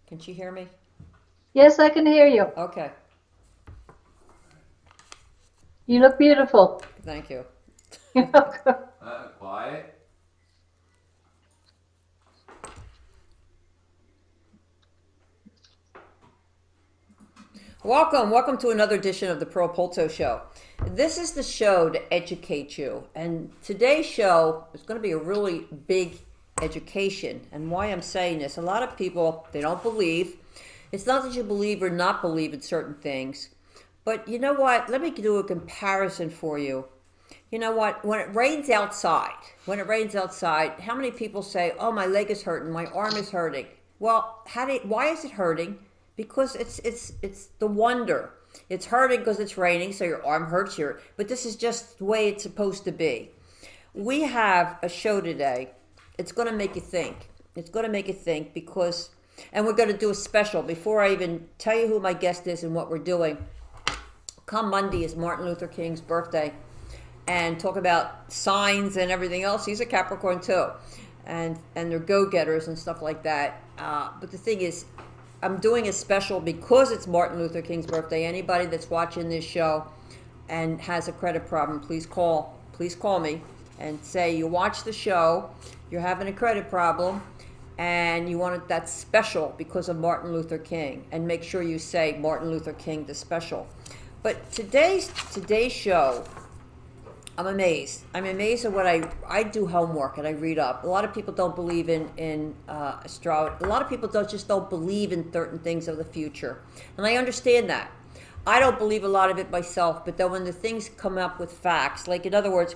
Can she hear me? Yes, I can hear you. Okay, You look beautiful. thank you. You're welcome. Quiet. Welcome to another edition of the Pearl Polto Show. This is the show to educate you, and today's show is going to be a really big education. And why I'm saying this, a lot of people they don't believe. It's not that you believe or not believe in certain things, but you know what? Let me do a comparison for you. You know what? When it rains outside, how many people say, "Oh, my leg is hurting, my arm is hurting"? Well, why is it hurting? Because it's the wonder. It's hurting because it's raining, so your arm hurts here. But this is just the way it's supposed to be. We have a show today. It's going to make you think. It's going to make you think because, and we're going to do a special. Before I even tell you who my guest is and what we're doing, come Monday is Martin Luther King's birthday, and talk about signs and everything else. He's a Capricorn too, and they're go-getters and stuff like that. But the thing is, I'm doing a special because it's Martin Luther King's birthday. Anybody that's watching this show and has a credit problem, please call me and say you watch the show, you're having a credit problem, and you want it that special because of Martin Luther King, and make sure you say Martin Luther King the special. But today's show, I'm amazed. I'm amazed at what I do homework and I read up. A lot of people don't believe in astrology. A lot of people don't believe in certain things of the future, and I understand that. I don't believe a lot of it myself, but then when the things come up with facts, like in other words,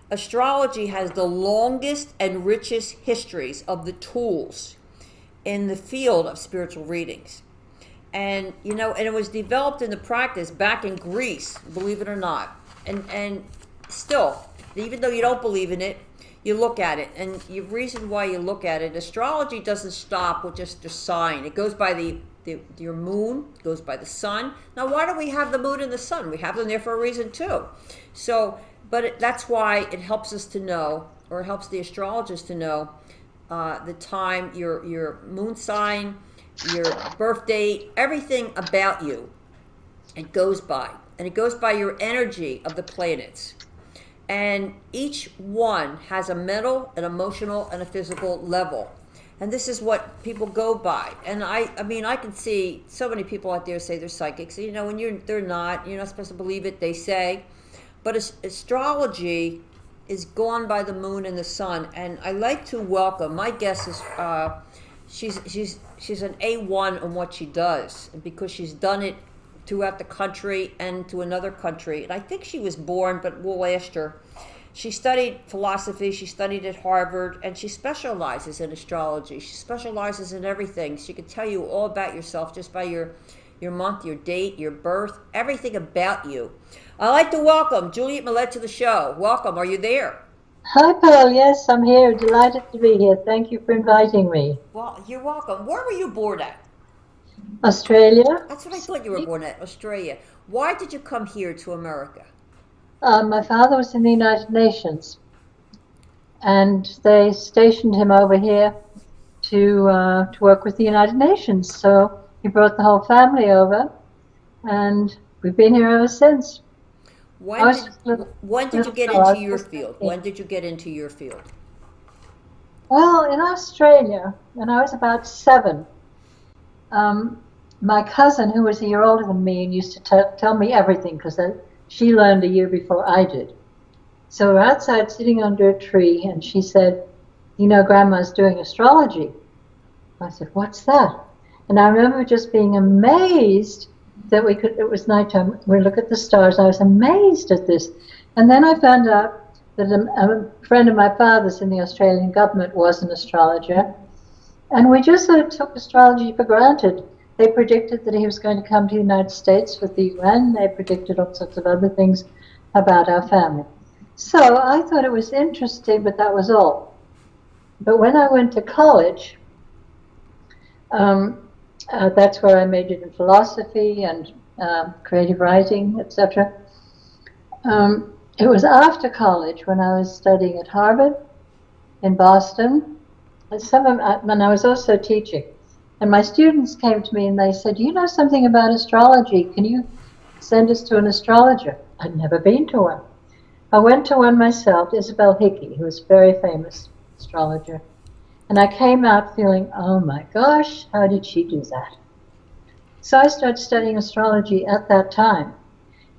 astrology has the longest and richest histories of the tools in the field of spiritual readings. And it was developed in the practice back in Greece, believe it or not. And still, even though you don't believe in it, you look at it, and the reason why you look at it, astrology doesn't stop with just a sign. It goes by your moon, goes by the sun. Now, why do we have the moon and the sun? We have them there for a reason too. So, that's why it helps us to know, or it helps the astrologers to know, the time, your moon sign, your birth date, everything about you. It goes by, and it goes by your energy of the planets. And each one has a mental, an emotional, and a physical level. And this is what people go by. And I mean, I can see so many people out there say they're psychics. You know, when they're not. You're not supposed to believe it. They say, but astrology is gone by the moon and the sun. And I like to welcome. My guest is she's an A1 on what she does, and because she's done it throughout the country and to another country. And I think she was born, but we'll ask her. She studied philosophy, she studied at Harvard, and she specializes in astrology. She specializes in everything. She can tell you all about yourself just by your month, your date, your birth, everything about you. I'd like to welcome Juliette Mullette to the show. Welcome. Are you there? Hi, Pearl. Yes, I'm here. Delighted to be here. Thank you for inviting me. Well, you're welcome. Where were you born at? Australia. That's what I thought you were born at, Australia. Why did you come here to America? My father was in the United Nations, and they stationed him over here to work with the United Nations. So he brought the whole family over, and we've been here ever since. I When was did just a when did you little get girl. I into was your just field? 13. When did you get into your field? Well, in Australia, when I was about 7, um, my cousin, who was a year older than me, and used to tell me everything because she learned a year before I did. So we're outside sitting under a tree, and she said, "You know, Grandma's doing astrology." I said, "What's that?" And I remember just being amazed that it was nighttime. We look at the stars. I was amazed at this. And then I found out that a friend of my father's in the Australian government was an astrologer. And we just sort of took astrology for granted. They predicted that he was going to come to the United States with the UN. They predicted all sorts of other things about our family. So I thought it was interesting, but that was all. But when I went to college, um, that's where I majored in philosophy and creative writing, etc. It was after college when I was studying at Harvard in Boston. And I was also teaching. And my students came to me and they said, you know something about astrology? Can you send us to an astrologer? I'd never been to one. I went to one myself, Isabel Hickey, who was a very famous astrologer. And I came out feeling, oh my gosh, how did she do that? So I started studying astrology at that time.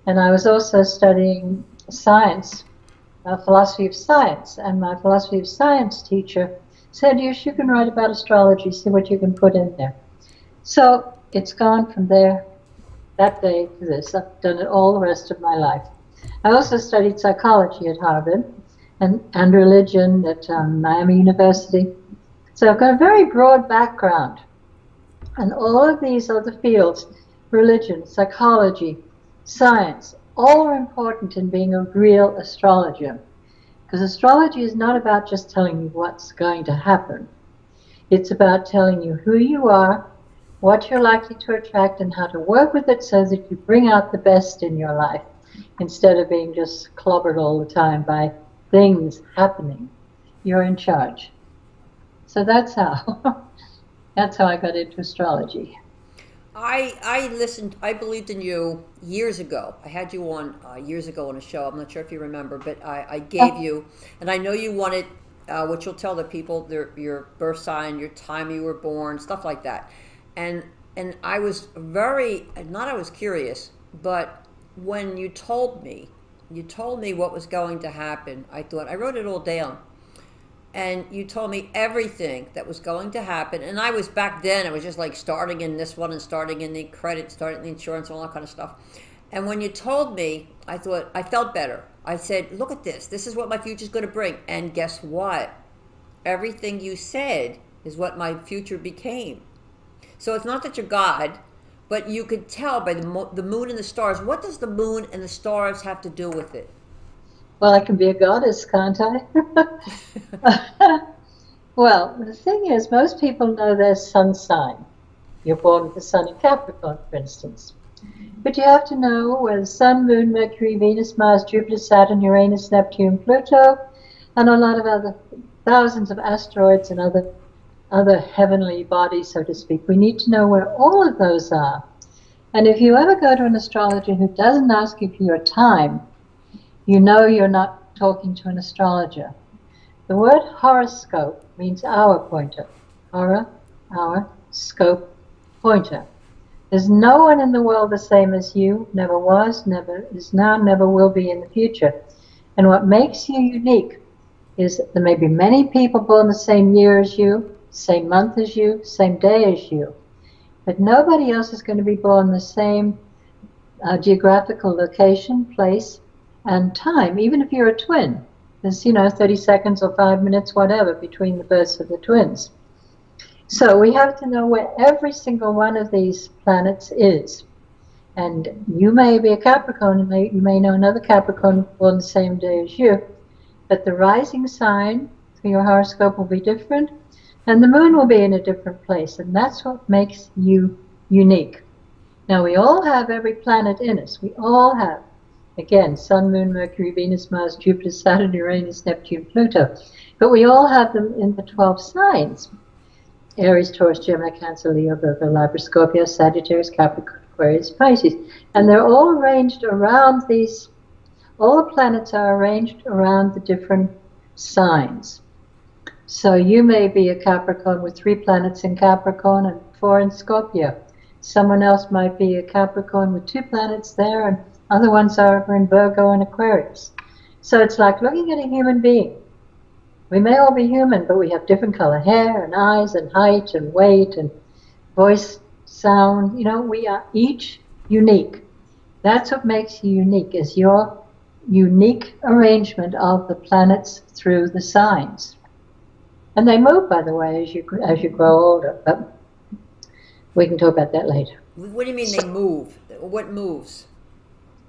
And I was also studying science, philosophy of science. And my philosophy of science teacher said, yes, you can write about astrology, see what you can put in there. So it's gone from there, that day to this. I've done it all the rest of my life. I also studied psychology at Harvard and religion at Miami University. So I've got a very broad background. And all of these other fields, religion, psychology, science, all are important in being a real astrologer. Because astrology is not about just telling you what's going to happen. It's about telling you who you are, what you're likely to attract, and how to work with it so that you bring out the best in your life, instead of being just clobbered all the time by things happening. You're in charge. So that's how. That's how I got into astrology. I listened. I believed in you years ago. I had you on years ago on a show. I'm not sure if you remember, but I gave Oh, you, and I know you wanted, which you'll tell the people your birth sign, your time you were born, stuff like that, and I was very not I was curious, but when you told me what was going to happen. I thought I wrote it all down, and you told me everything that was going to happen. And I was back then, I was just like starting in this one and starting in the credit, starting the insurance, all that kind of stuff. And when you told me, I thought I felt better. I said, look at this. This is what my future's going to bring. And guess what? Everything you said is what my future became. So it's not that you're God, but you could tell by the moon and the stars. What does the moon and the stars have to do with it? well, I can be a goddess, can't I? Well, the thing is, most people know their sun sign. You're born with the sun in Capricorn, for instance. But you have to know where the Sun, Moon, Mercury, Venus, Mars, Jupiter, Saturn, Uranus, Neptune, Pluto, and a lot of other thousands of asteroids and other heavenly bodies, so to speak. We need to know where all of those are. And if you ever go to an astrologer who doesn't ask you for your time, you know you're not talking to an astrologer. The word horoscope means hour pointer. Hora, hour, scope, pointer. There's no one in the world the same as you, never was, never is now, never will be in the future. And what makes you unique is that there may be many people born the same year as you, same month as you, same day as you. But nobody else is going to be born the same geographical location, place, and time, even if you're a twin. There's, 30 seconds or 5 minutes, whatever, between the births of the twins. So we have to know where every single one of these planets is. And you may be a Capricorn, and you may know another Capricorn born the same day as you, but the rising sign for your horoscope will be different, and the moon will be in a different place, and that's what makes you unique. Now, we all have every planet in us. We all have, again, Sun, Moon, Mercury, Venus, Mars, Jupiter, Saturn, Uranus, Neptune, Pluto. But we all have them in the 12 signs. Aries, Taurus, Gemini, Cancer, Leo, Virgo, Libra, Scorpio, Sagittarius, Capricorn, Aquarius, Pisces. And they're all arranged around these, all the planets are arranged around the different signs. So you may be a Capricorn with 3 planets in Capricorn and 4 in Scorpio. Someone else might be a Capricorn with 2 planets there, and other ones are over in Virgo and Aquarius. So it's like looking at a human being. We may all be human, but we have different color hair and eyes and height and weight and voice, sound. We are each unique. That's what makes you unique, is your unique arrangement of the planets through the signs. And they move, by the way, as you grow older. But we can talk about that later. What do you mean they move? What moves?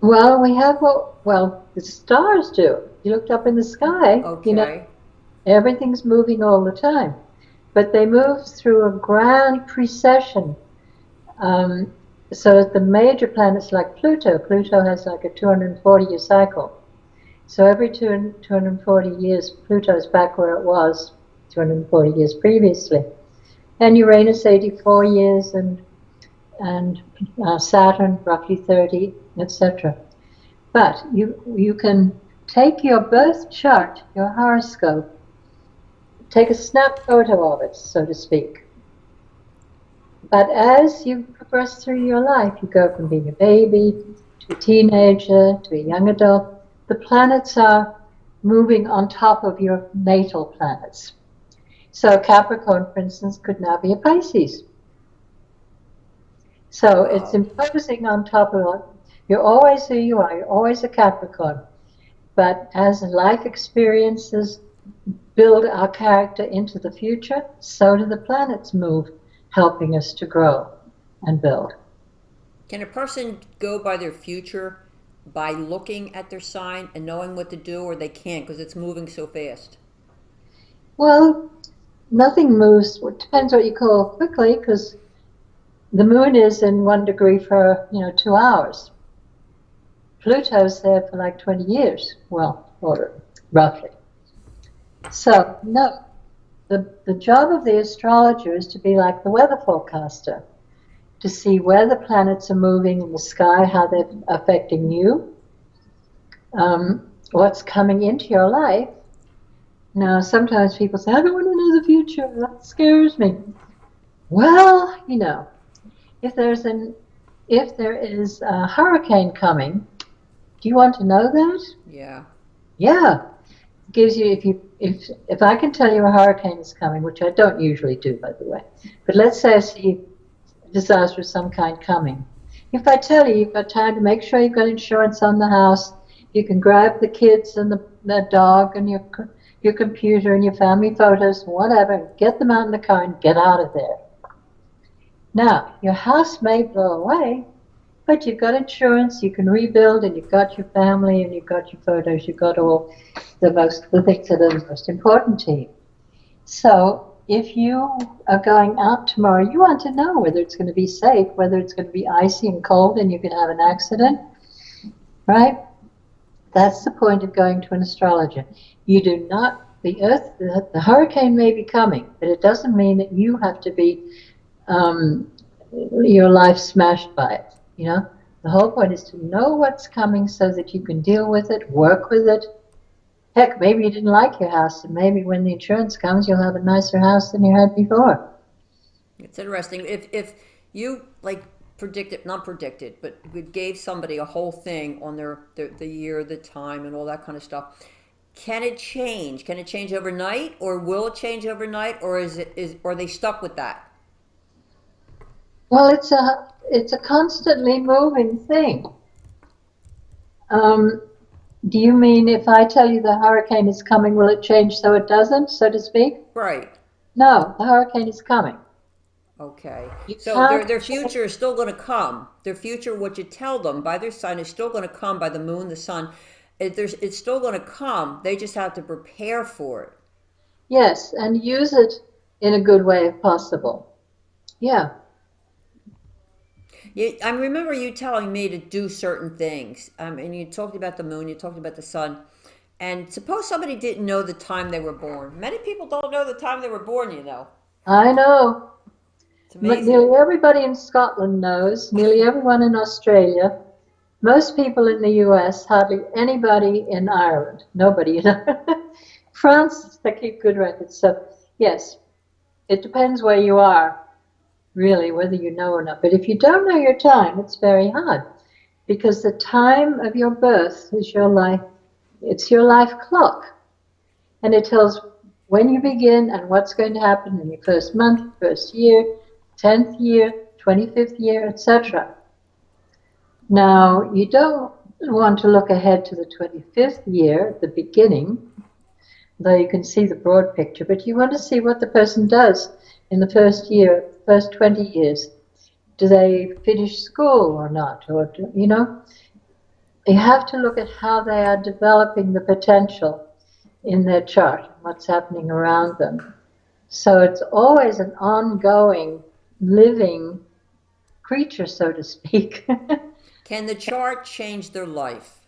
Well, the stars do. You looked up in the sky, Okay. everything's moving all the time. But they move through a grand precession. So the major planets like Pluto has like a 240-year cycle. So every 240 years, Pluto's back where it was 240 years previously. and Uranus 84 years, and Saturn roughly 30, etc. But you can take your birth chart, your horoscope, take a snap photo of it, so to speak. But as you progress through your life, you go from being a baby to a teenager to a young adult, the planets are moving on top of your natal planets. So Capricorn, for instance, could now be a Pisces. So it's Wow. imposing on top of, you're always who you are, you're always a Capricorn. But as life experiences build our character into the future, so do the planets move, helping us to grow and build. Can a person go by their future by looking at their sign and knowing what to do, or they can't because it's moving so fast? Well, nothing moves, it depends what you call quickly, because the moon is in 1 degree for, 2 hours. Pluto's there for like 20 years, well, or roughly. So, no, the job of the astrologer is to be like the weather forecaster, to see where the planets are moving in the sky, how they're affecting you, what's coming into your life. Now, sometimes people say, I don't want to know the future, that scares me. Well, if if there is a hurricane coming, do you want to know that? Yeah. Yeah. It gives you if I can tell you a hurricane is coming, which I don't usually do, by the way, but let's say I see a disaster of some kind coming. If I tell you you've got time to make sure you've got insurance on the house, you can grab the kids and the dog and your computer and your family photos, whatever, get them out in the car and get out of there. Now, your house may blow away, but you've got insurance, you can rebuild, and you've got your family, and you've got your photos, you've got all the things that are the most important to you. So if you are going out tomorrow, you want to know whether it's going to be safe, whether it's going to be icy and cold and you could have an accident, right? That's the point of going to an astrologer. You do not, the hurricane may be coming, but it doesn't mean that you have to be your life smashed by it. The whole point is to know what's coming so that you can deal with it, work with it. Heck, maybe you didn't like your house, and maybe when the insurance comes, you'll have a nicer house than you had before. It's interesting. If you like predicted, not predicted, but gave somebody a whole thing on the year, the time, and all that kind of stuff, can it change? Can it change overnight, or will it change overnight, or are they stuck with that? Well, it's a constantly moving thing. Um, do you mean if I tell you the hurricane is coming, will it change so it doesn't, so to speak? Right. No, the hurricane is coming. Okay. You So can't their change. future is still going to come. Their future, what you tell them by their sign, is still going to come by the moon, the sun. It's still going to come. They just have to prepare for it. Yes, and use it in a good way if possible. Yeah. I remember you telling me to do certain things, and you talked about the moon, you talked about the sun, and suppose somebody didn't know the time they were born. Many people don't know the time they were born. I know. It's But amazing. nearly everybody in Scotland knows, nearly everyone in Australia, most people in the US, hardly anybody in Ireland. Nobody. France, they keep good records. So, yes, it depends where you are, really, whether you know or not. But if you don't know your time, it's very hard because the time of your birth is your life, it's your life clock. And it tells when you begin and what's going to happen in your first month, first year, 10th year, 25th year, etc. Now, you don't want to look ahead to the 25th year at the beginning, though you can see the broad picture, but you want to see what the person does in the first year, first 20 years. Do they finish school or not? Or, you have to look at how they are developing the potential in their chart, what's happening around them. So it's always an ongoing, living creature, so to speak. Can the chart change their life?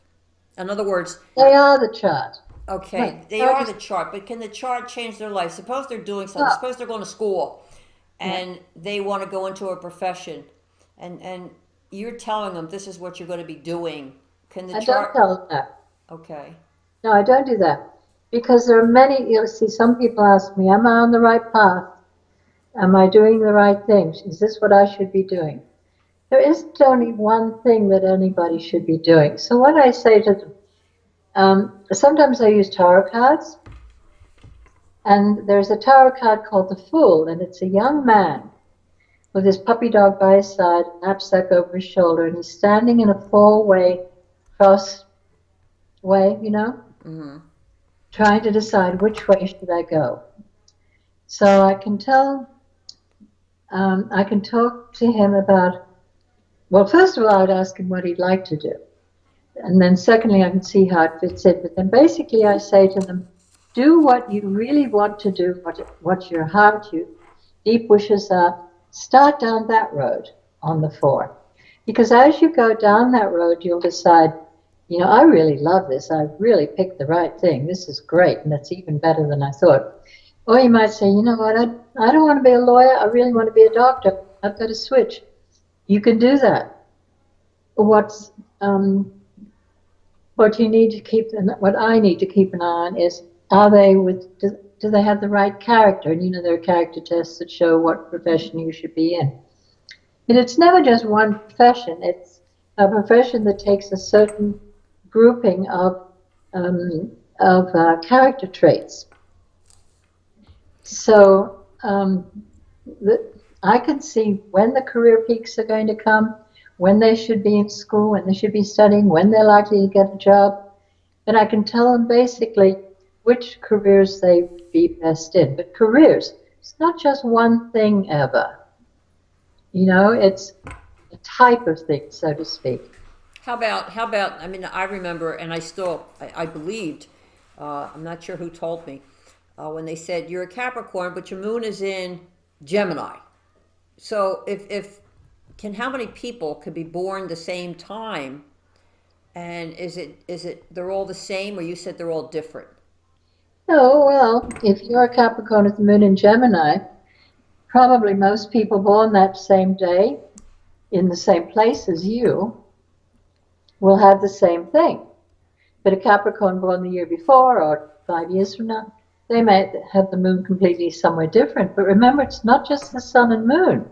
In other words, They are the chart. Right. okay, they Chart are is the chart, but can the chart change their life? Suppose they're doing something. up. Suppose they're going to school, Yeah. and they want to go into a profession, and you're telling them this is what you're going to be doing. Can the I don't chart? tell them that. Okay. No, I don't do that. Because there are many, you'll see, some people ask me, am I on the right path? Am I doing the right things? Is this what I should be doing? There isn't only one thing that anybody should be doing. So what I say to them, sometimes I use tarot cards, and there's a tarot card called the Fool, and it's a young man with his puppy dog by his side, a knapsack over his shoulder, and he's standing in a four-way cross way, Mm-hmm. trying to decide which way should I go. So I can talk to him about, well, first of all, I'd ask him what he'd like to do. And then secondly, I can see how it fits in. But then basically I say to them, do what you really want to do, what your heart, your deep wishes are. Start down that road on the four. Because as you go down that road, you'll decide, I really love this. I really picked the right thing. This is great. And it's even better than I thought. Or you might say, you know what, I don't want to be a lawyer. I really want to be a doctor. I've got to switch. You can do that. What's what you need to keep, and what I need to keep an eye on is, do they have the right character? And there are character tests that show what profession you should be in. And it's never just one profession. It's a profession that takes a certain grouping of character traits. So I can see when the career peaks are going to come, when they should be in school, when they should be studying, when they're likely to get a job. And I can tell them basically which careers they'd be best in. But careers, it's not just one thing ever. It's a type of thing, so to speak. How about, I mean, I remember, and I believed, I'm not sure who told me, when they said, you're a Capricorn, but your moon is in Gemini. So how many people could be born the same time? And is it they're all the same, or you said they're all different? Oh, well, if you're a Capricorn with the moon in Gemini, probably most people born that same day in the same place as you will have the same thing. But a Capricorn born the year before or 5 years from now, they may have the moon completely somewhere different. But remember, it's not just the sun and moon.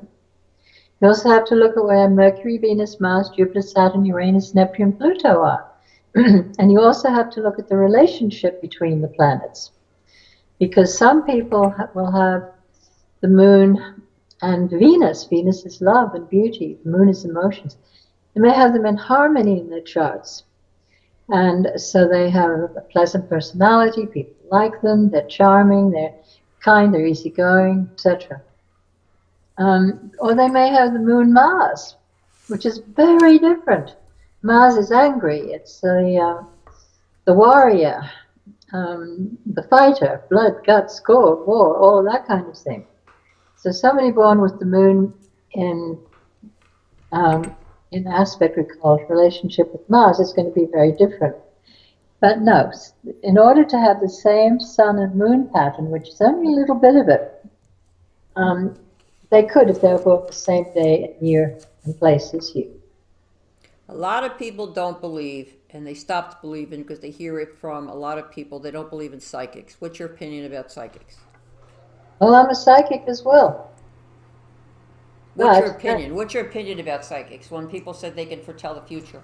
You also have to look at where Mercury, Venus, Mars, Jupiter, Saturn, Uranus, Neptune, Pluto are. And you also have to look at the relationship between the planets. Because some people will have the moon and Venus. Venus is love and beauty. The moon is emotions. They may have them in harmony in their charts. And so they have a pleasant personality. People like them. They're charming. They're kind. They're easygoing, etc. Or they may have the moon Mars, which is very different. Mars is angry. It's the warrior, the fighter, blood, guts, gore, war, all that kind of thing. So somebody born with the moon in aspect we call relationship with Mars is going to be very different. But no, in order to have the same sun and moon pattern, which is only a little bit of it, they could if they were born the same day, year, and place as you. A lot of people don't believe, and they stopped believing because they hear it from a lot of people. They don't believe in psychics. What's your opinion about psychics? Well, I'm a psychic as well. What's your But, opinion? What's your opinion about psychics when people said they can foretell the future?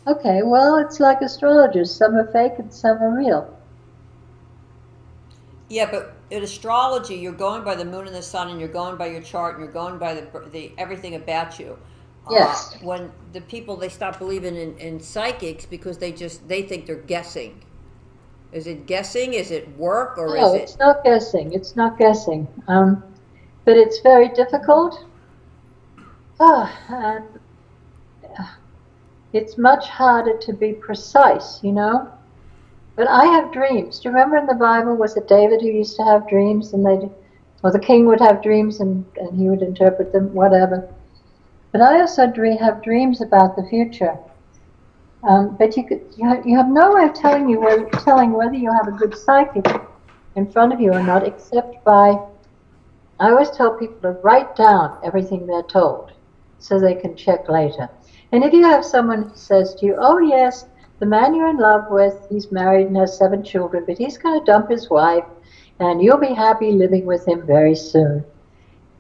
okay, well, it's like astrologers. Some are fake and some are real. Yeah, but in astrology, you're going by the moon and the sun, and you're going by your chart, and you're going by the everything about you. Yes. When the people they stop believing in psychics because they think they're guessing. Is it guessing? Is it work? Or is No, it? it's not guessing. It's not guessing. But it's very difficult. And it's much harder to be precise. But I have dreams. Do you remember in the Bible, was it David who used to have dreams, or the king would have dreams and he would interpret them, whatever. But I also have dreams about the future. But you have no way of telling whether you have a good psychic in front of you or not, except by I always tell people to write down everything they're told so they can check later. And if you have someone who says to you, oh, yes, the man you're in love with, he's married and has 7 children, but he's going to dump his wife, and you'll be happy living with him very soon.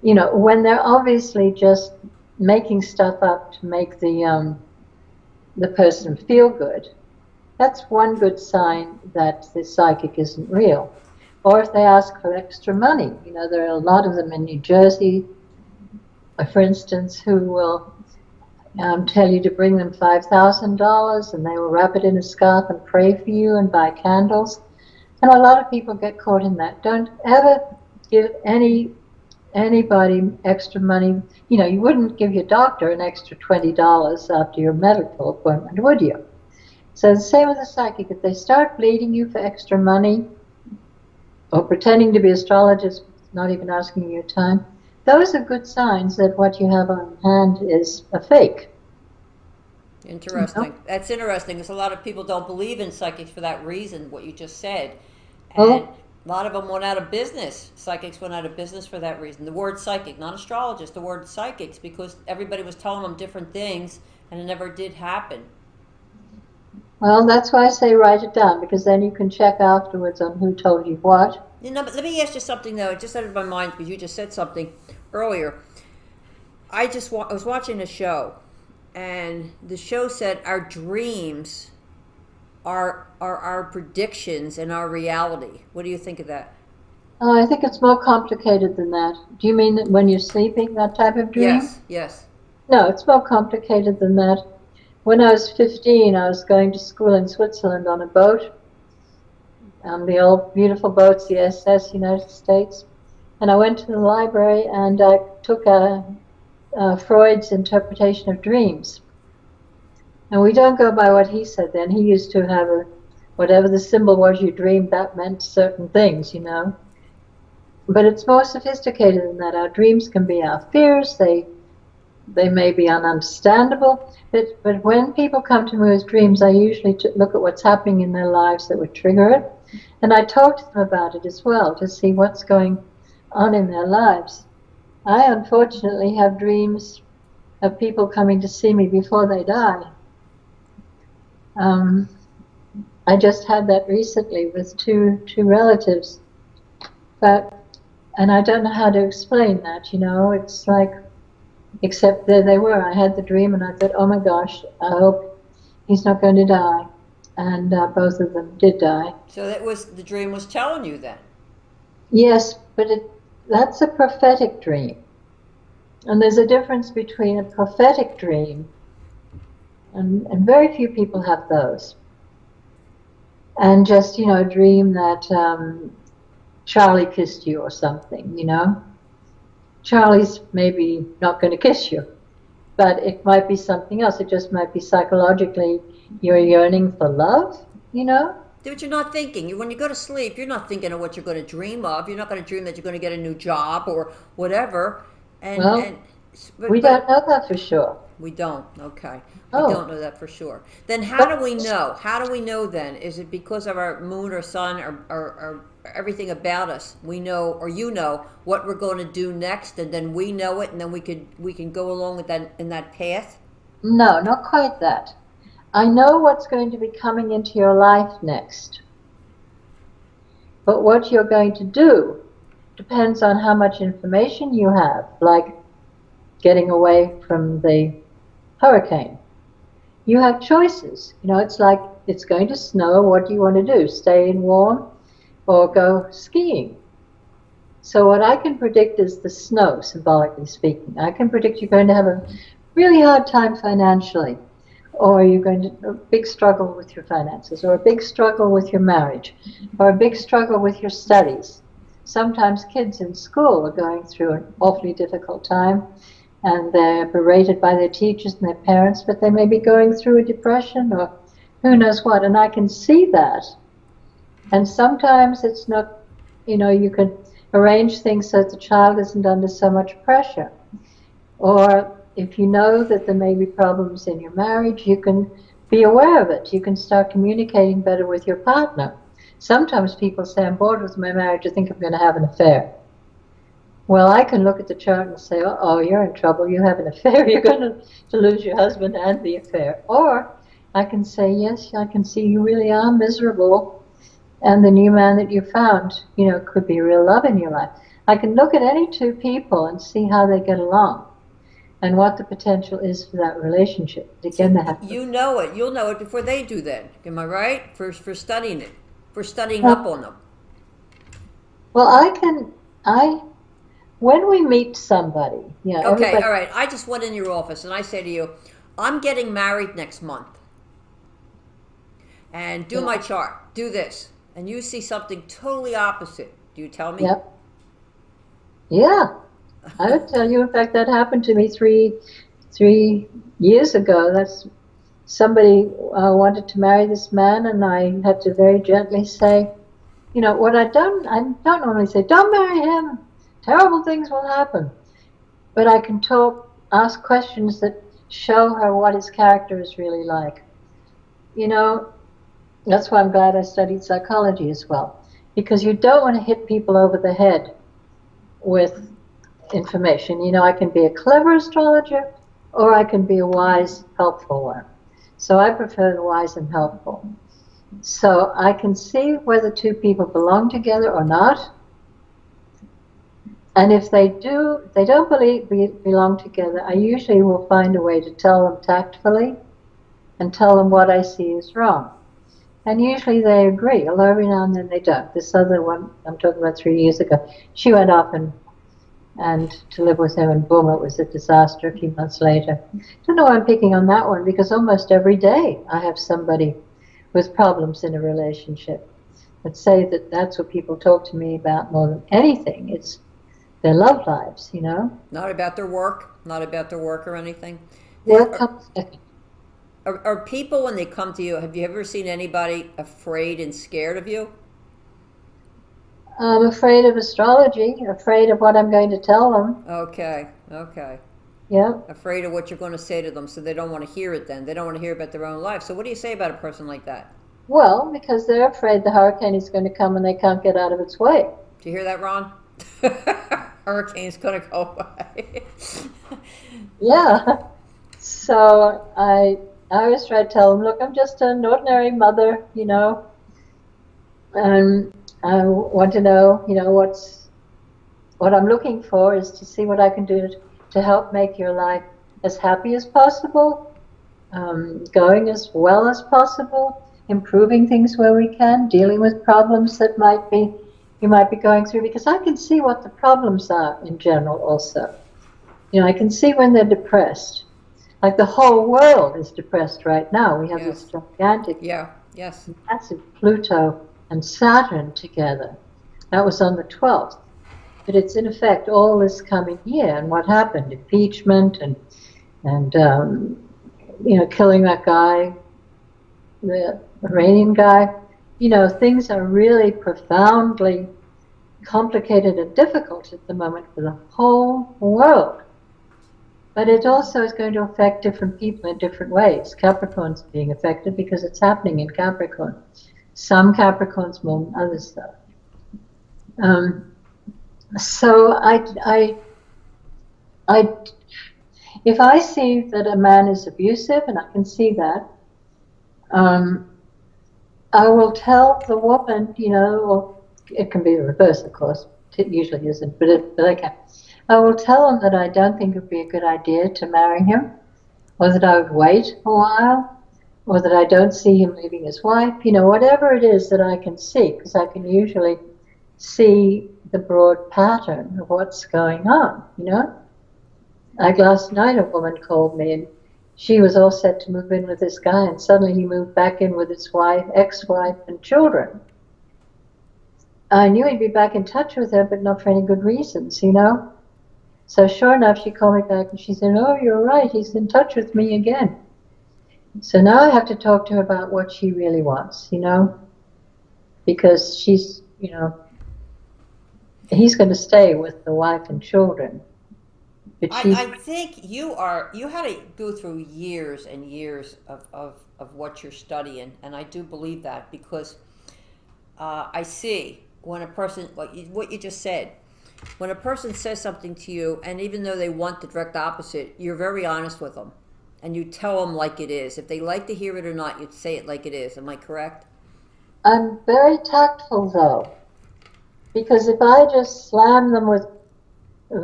You know, when they're obviously just making stuff up to make the person feel good, that's one good sign that the psychic isn't real. Or if they ask for extra money, you know, there are a lot of them in New Jersey, for instance, who will tell you to bring them $5,000 and they will wrap it in a scarf and pray for you and buy candles. And a lot of people get caught in that. Don't ever give anybody extra money. You know, you wouldn't give your doctor an extra $20 after your medical appointment, would you? So the same with the psychic. If they start bleeding you for extra money or pretending to be astrologers, not even asking you your time, those are good signs that what you have on hand is a fake. Interesting. You know? That's interesting because a lot of people don't believe in psychics for that reason, what you just said. And Well, a lot of them went out of business. Psychics went out of business for that reason. The word psychic, not astrologist, the word psychics, because everybody was telling them different things and it never did happen. well, that's why I say write it down, because then you can check afterwards on who told you what. You know, but let me ask you something though. It just out of my mind because you just said something earlier. I was watching a show, and the show said our dreams are our predictions and our reality. What do you think of that? I think it's more complicated than that. Do you mean that when you're sleeping, that type of dream? Yes, yes. No, it's more complicated than that. When I was 15, I was going to school in Switzerland on a boat, the old beautiful boats, the SS United States. And I went to the library and I took Freud's interpretation of dreams. And we don't go by what he said then. He used to have whatever the symbol was you dreamed, that meant certain things, you know. But it's more sophisticated than that. Our dreams can be our fears. They may be ununderstandable. But when people come to me with dreams, I usually look at what's happening in their lives that would trigger it. And I talk to them about it as well to see what's going on in their lives. I unfortunately have dreams of people coming to see me before they die. Um, I just had that recently with two relatives, and I don't know how to explain that. You know, it's like, except there they were. I had the dream, and I thought, oh my gosh, I hope he's not going to die, and both of them did die. So that was the dream was telling you then. Yes, but that's a prophetic dream, and there's a difference between a prophetic dream, and very few people have those. And just, you know, a dream that Charlie kissed you or something, you know. Charlie's maybe not going to kiss you, but it might be something else. It just might be psychologically you're yearning for love, you know. But you're not thinking. When you go to sleep, you're not thinking of what you're going to dream of. You're not going to dream that you're going to get a new job or whatever. Well, And we don't know that for sure. we don't. Okay. We Oh, don't know that for sure. Then how but do we know? How do we know then? Is it because of our moon or sun or everything about us? We know, or you know, what we're going to do next, and then we know it, and then we can go along with that in that path. no, not quite that. I know what's going to be coming into your life next, but what you're going to do depends on how much information you have, like getting away from the hurricane. You have choices. You know, it's like it's going to snow. What do you want to do? Stay in warm or go skiing? So what I can predict is the snow, symbolically speaking. I can predict you're going to have a really hard time financially, or you're going to a big struggle with your finances, or a big struggle with your marriage, or a big struggle with your studies. Sometimes kids in school are going through an awfully difficult time, and they're berated by their teachers and their parents, but they may be going through a depression or who knows what, and I can see that. And sometimes it's not, you know, you can arrange things so that the child isn't under so much pressure. Or if you know that there may be problems in your marriage, you can be aware of it. You can start communicating better with your partner. Sometimes people say, I'm bored with my marriage, I think I'm going to have an affair. Well, I can look at the chart and say, oh, you're in trouble. You have an affair. You're going to lose your husband and the affair. Or I can say, yes, I can see you really are miserable. And the new man that you found, could be real love in your life. I can look at any two people and see how they get along and what the potential is for that relationship. Again, See, they have to. you know it. You'll know it before they do then. Am I right? For studying it, for studying up Well, on them. well, I, when we meet somebody, Okay, everybody, all right. I just went in your office and I say to you, I'm getting married next month. And do yeah, my chart. Do this. And you see something totally opposite. Do you tell me? yeah, yeah. I would tell you, in fact, that happened to me three years ago. That's somebody wanted to marry this man, and I had to very gently say, what I don't normally say, don't marry him. Terrible things will happen. But I can ask questions that show her what his character is really like. You know, that's why I'm glad I studied psychology as well, because you don't want to hit people over the head with information. I can be a clever astrologer or I can be a wise, helpful one. So I prefer the wise and helpful. So I can see whether two people belong together or not. And if they don't belong together, I usually will find a way to tell them tactfully and tell them what I see is wrong. And usually they agree, although every now and then they don't. This other one I'm talking about 3 years ago, she went off and to live with him, and boom, it was a disaster a few months later. I don't know why I'm picking on that one, because almost every day I have somebody with problems in a relationship. I'd say that that's what people talk to me about more than anything. It's their love lives. Not about their work. Not about their work or anything. Work Are, comes second. are people, when they come to you, have you ever seen anybody afraid and scared of you? I'm afraid of astrology, afraid of what I'm going to tell them. Okay, okay. Yeah. Afraid of what you're going to say to them, so they don't want to hear it then. They don't want to hear about their own life. So, what do you say about a person like that? Well, because they're afraid the hurricane is going to come and they can't get out of its way. Do you hear that, Ron? Hurricane's going to go away. Yeah. So I always try to tell them, look, I'm just an ordinary mother, and I want to know, what I'm looking for is to see what I can do to help make your life as happy as possible, going as well as possible, improving things where we can, dealing with problems that you might be going through, because I can see what the problems are in general also. I can see when they're depressed. Like the whole world is depressed right now. We have this Yes. gigantic, Yeah. Yes. massive Pluto and Saturn together. That was on the 12th. But it's in effect all this coming year. And what happened? Impeachment and killing that guy, the Iranian guy. Things are really profoundly complicated and difficult at the moment for the whole world. But it also is going to affect different people in different ways. Capricorn's being affected because it's happening in Capricorn. Some Capricorns more than others, though. So I, if I see that a man is abusive, and I can see that, um, I will tell the woman, or it can be the reverse, of course. It usually isn't, but I can. I will tell him that I don't think it would be a good idea to marry him, or that I would wait a while, or that I don't see him leaving his wife, whatever it is that I can see, because I can usually see the broad pattern of what's going on. Like last night, a woman called me, and she was all set to move in with this guy, and suddenly he moved back in with his wife, ex-wife, and children. I knew he'd be back in touch with her, but not for any good reasons. So sure enough, she called me back and she said, oh, you're right, he's in touch with me again. So now I have to talk to her about what she really wants, because he's going to stay with the wife and children. But she's, I think you had to go through years and years of what you're studying, and I do believe that because I see when a person, like what you just said, When a person says something to you, and even though they want the direct opposite, you're very honest with them. And you tell them like it is. If they like to hear it or not, you'd say it like it is. Am I correct? I'm very tactful though, because if I just slam them with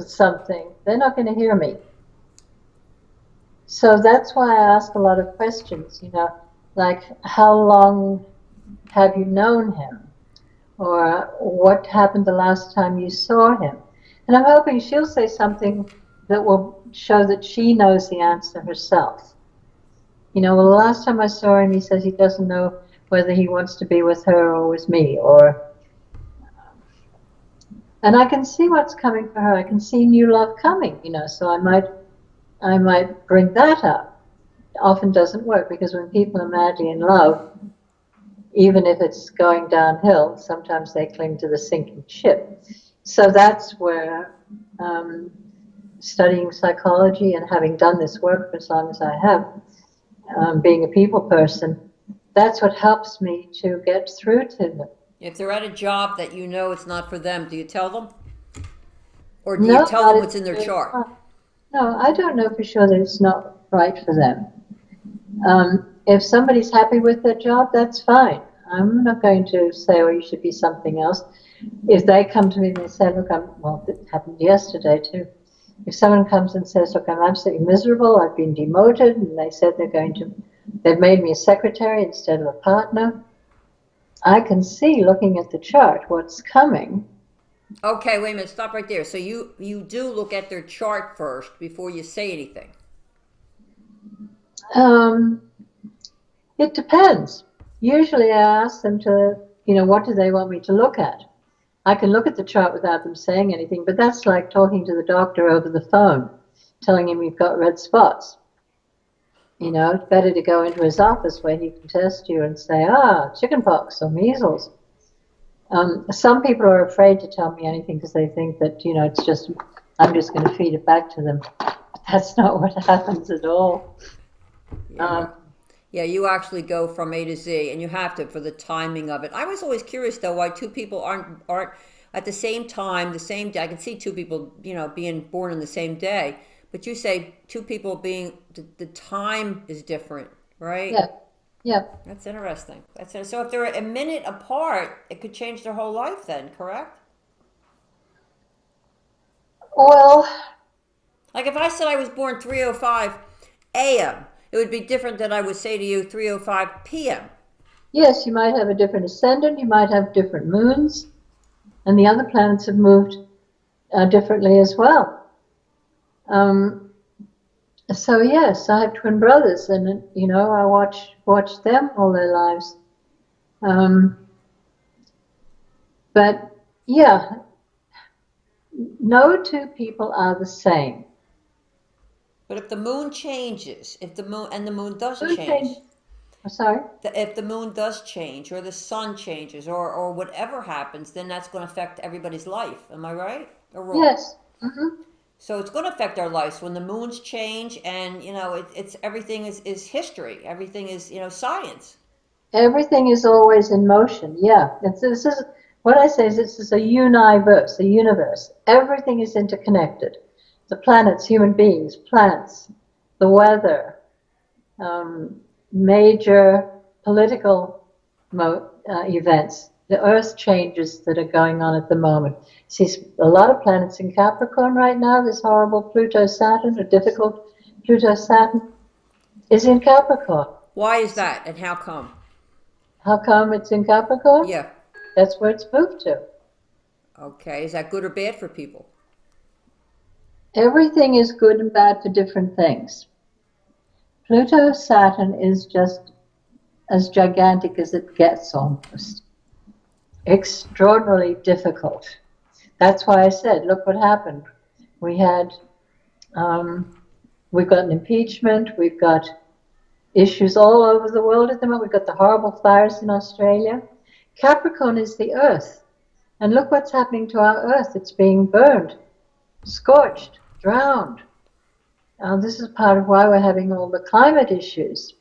something, they're not going to hear me. So that's why I ask a lot of questions, like how long have you known him? Or what happened the last time you saw him? And I'm hoping she'll say something that will show that she knows the answer herself. Well, the last time I saw him, he says he doesn't know whether he wants to be with her or with me, and I can see what's coming for her. I can see new love coming, so I might bring that up. It often doesn't work because when people are madly in love, even if it's going downhill, sometimes they cling to the sinking ship. So that's where studying psychology and having done this work for as long as I have, being a people person, that's what helps me to get through to them. If they're at a job that you know it's not for them, do you tell them? Or do you No, tell them what's in their chart? no, I don't know for sure that it's not right for them. If somebody's happy with their job, that's fine. I'm not going to say, oh, you should be something else. If they come to me and they say, look, well, it happened yesterday too. If someone comes and says, look, I'm absolutely miserable, I've been demoted, and they said they've made me a secretary instead of a partner, I can see, looking at the chart, what's coming. Okay, wait a minute. Stop right there. So you do look at their chart first before you say anything. It depends. Usually I ask them to, what do they want me to look at? I can look at the chart without them saying anything, but that's like talking to the doctor over the phone, telling him you've got red spots. It's better to go into his office where he can test you and say, chickenpox or measles. Some people are afraid to tell me anything because they think that, I'm just going to feed it back to them. But that's not what happens at all. Yeah. Yeah, you actually go from A to Z, and you have to for the timing of it. I was always curious though why two people aren't at the same time, the same day. I can see two people, being born on the same day, but you say two people being the time is different, right? Yeah, yeah. That's interesting. So if they're a minute apart, it could change their whole life. Then, correct? Well, Like if I said I was born 3:05 a.m., it would be different than I would say to you 3:05 p.m. yes, you might have a different ascendant, you might have different moons, and the other planets have moved differently as well. So yes, I have twin brothers, and I watch them all their lives. But yeah, no two people are the same. But if the moon changes, if the moon does Moon change, change. Sorry. if the moon does change, or the sun changes, or whatever happens, then that's going to affect everybody's life. Am I right or wrong? Yes. Mm-hmm. So it's going to affect our lives when the moons change, and it's everything is history. Everything is science. Everything is always in motion. Yeah. This is what I say is this is a universe, a universe. Everything is interconnected. The planets, human beings, plants, the weather, major political events, the Earth changes that are going on at the moment. See, a lot of planets in Capricorn right now. This horrible Pluto-Saturn, a difficult Pluto-Saturn, is in Capricorn. Why is that, and how come? How come it's in Capricorn? Yeah. That's where it's moved to. Okay. Is that good or bad for people? Everything is good and bad for different things. Pluto-Saturn is just as gigantic as it gets almost. Extraordinarily difficult. That's why I said, look what happened. We've got an impeachment, we've got issues all over the world at the moment, we've got the horrible fires in Australia. Capricorn is the earth, and look what's happening to our earth. It's being burned, scorched, drowned. This is part of why we're having all the climate issues.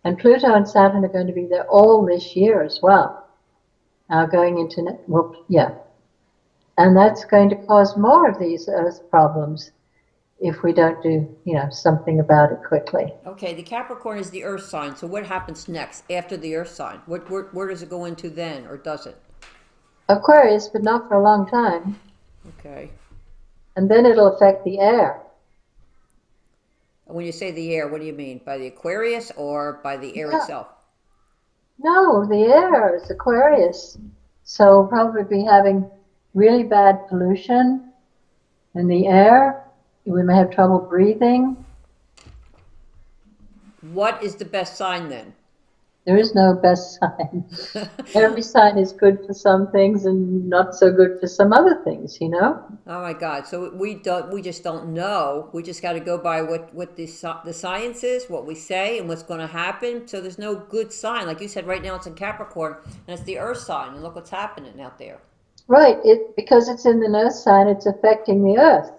And Pluto and Saturn are going to be there all this year as well. Going into, well, yeah. And that's going to cause more of these earth problems if we don't do, something about it quickly. Okay, the Capricorn is the earth sign. So what happens next after the earth sign? Where does it go into then, or does it? Aquarius, but not for a long time. Okay. And then it'll affect the air. When you say the air, what do you mean? By the Aquarius or by the air Yeah. itself? No, the air is Aquarius. So we'll probably be having really bad pollution in the air. We may have trouble breathing. What is the best sign then? There is no best sign. Every sign is good for some things and not so good for some other things. Oh my God! So we just don't know. We just got to go by what the science is, what we say, and what's going to happen. So there's no good sign, like you said. Right now it's in Capricorn, and it's the Earth sign, and look what's happening out there. Right, because it's in the earth sign, it's affecting the earth.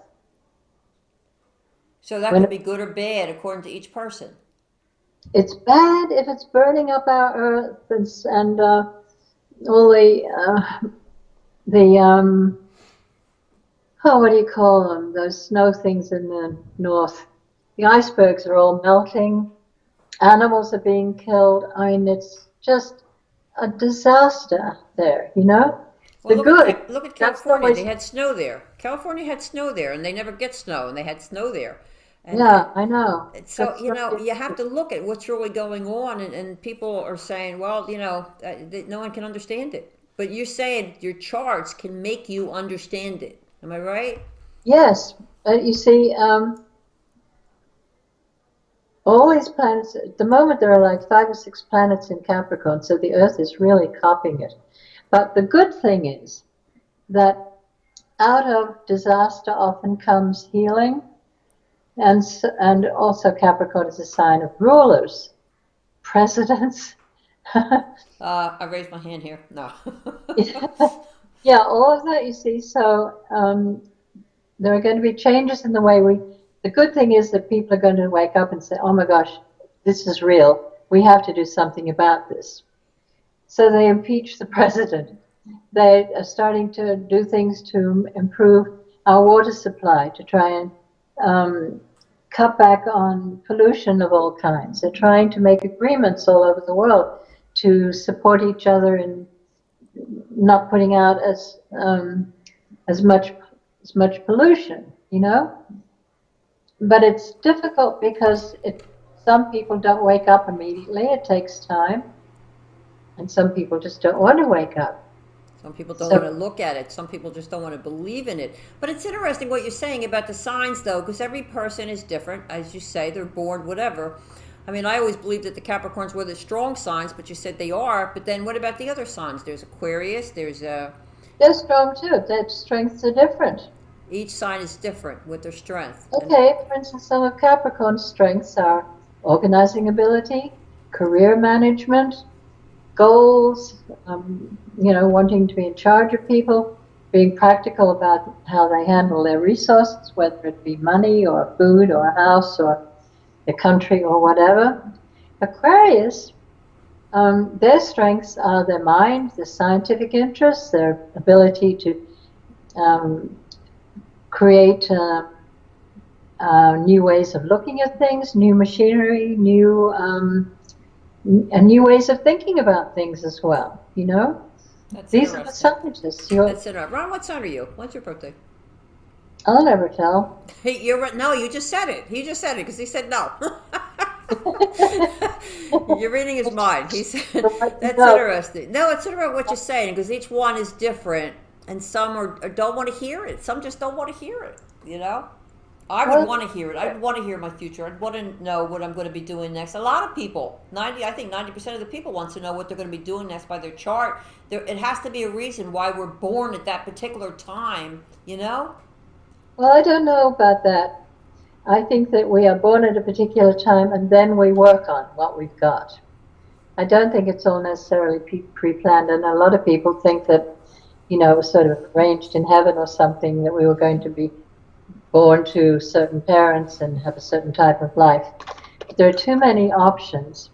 So that When could be good or bad according to each person. it's bad if it's burning up our earth and all the oh, what do you call them? Those snow things in the north. The icebergs are all melting. Animals are being killed. I mean, it's just a disaster there. Well, The good, Look at that's California. They always, had snow there. California had snow there, and they never get snow, and they had snow there. And yeah, I know. so That's right. you have to look at what's really going on, and people are saying, well, no one can understand it. But you're saying your charts can make you understand it. Am I right? Yes, but you see, all these planets, at the moment there are like 5 or 6 planets in Capricorn, so the Earth is really copying it. But the good thing is that out of disaster often comes healing, and also Capricorn is a sign of rulers, presidents. I raised my hand here. No. Yeah, all of that you see. So there are going to be changes in the way we. The good thing is that people are going to wake up and say, "Oh my gosh, this is real. We have to do something about this." So they impeach the president. They are starting to do things to improve our water supply, to try and cut back on pollution of all kinds. They're trying to make agreements all over the world to support each other in not putting out as much pollution. But it's difficult because some people don't wake up immediately. It takes time, and some people just don't want to wake up. Some people don't want to So look at it. Some people just don't want to believe in it. But it's interesting what you're saying about the signs, though, because every person is different. As you say, they're born whatever. I mean, I always believed that the Capricorns were the strong signs, but you said they are. But then what about the other signs? There's Aquarius. they're strong too. Their strengths are different. Each sign is different with their strength. And Okay, for instance, some of Capricorn's strengths are organizing ability, career management, goals, wanting to be in charge of people, being practical about how they handle their resources, whether it be money or food or a house or the country or whatever. Aquarius, their strengths are their mind, their scientific interests, their ability to create new ways of looking at things, new machinery, and new ways of thinking about things as well. that's These are the interesting. scientists. That's interesting. Ron, what sign are you? What's your birthday? I'll never tell. Hey, you're right. No, you just said it. He just said it because he said no. You're reading his mind. He said, "That's No. interesting." No, it's interesting what you're saying because each one is different, and some don't want to hear it. Some just don't want to hear it. I would Well, want to hear it. I'd want to hear my future. I'd want to know what I'm going to be doing next. A lot of people, I think 90% of the people wants to know what they're going to be doing next by their chart. It has to be a reason why we're born at that particular time. well, I don't know about that. I think that we are born at a particular time and then we work on what we've got. I don't think it's all necessarily pre-planned, and a lot of people think that, it was sort of arranged in heaven or something, that we were going to be born to certain parents and have a certain type of life. But there are too many options.